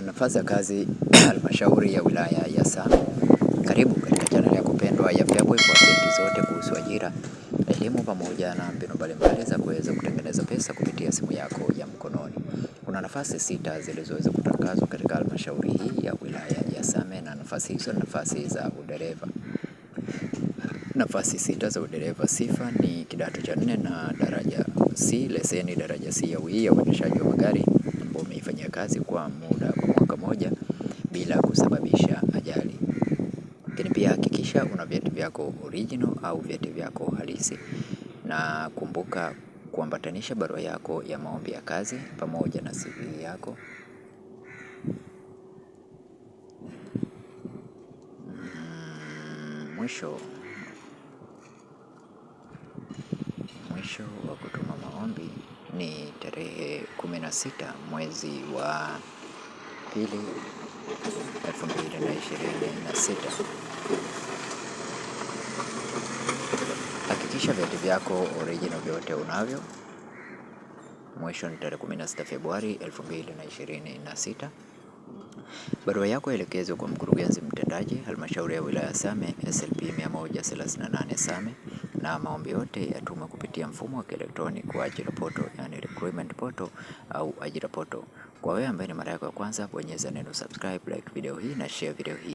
Nafasi ya kazi halmashauri ya wilaya ya Same. Karibu katika channel yako pendwa ya Feaboy kwa update zote kuhusu ajira, elimu pamoja na mbinu mbalimbali za kuweza kutengeneza pesa kupitia simu yako ya mkononi. Kuna nafasi sita zilizoweza kutangazwa katika halmashauri hii ya wilaya ya Same, na nafasi hizo ni nafasi za udereva. Nafasi sita za udereva. Sifa ni kidato cha 4 na daraja C, leseni daraja C ya uendeshaji wa magari ambao umeifanyia kazi kwa muda wa mwaka moja bila kusababisha ajali. Lakini pia hakikisha una vyeti vyako original au vyeti vyako halisi, na kumbuka kuambatanisha barua yako ya maombi ya kazi pamoja na CV yako. Mwisho wa kutuma maombi ni tarehe 16 mwezi wa pili 2026. Hakikisha vyeti vyako original vyote unavyo. Mwisho ni tarehe 16 Februari 2026. Barua yako elekezwe kwa mkurugenzi mtendaji halmashauri ya wilaya Same, SLP 138 Same, na maombi yote yatumwe kupitia mfumo wa kielektroniki wa ajira poto, yani recruitment poto au ajira poto. Kwa wewe ambaye ni mara yako ya kwanza, bonyeza neno subscribe, like video hii na share video hii.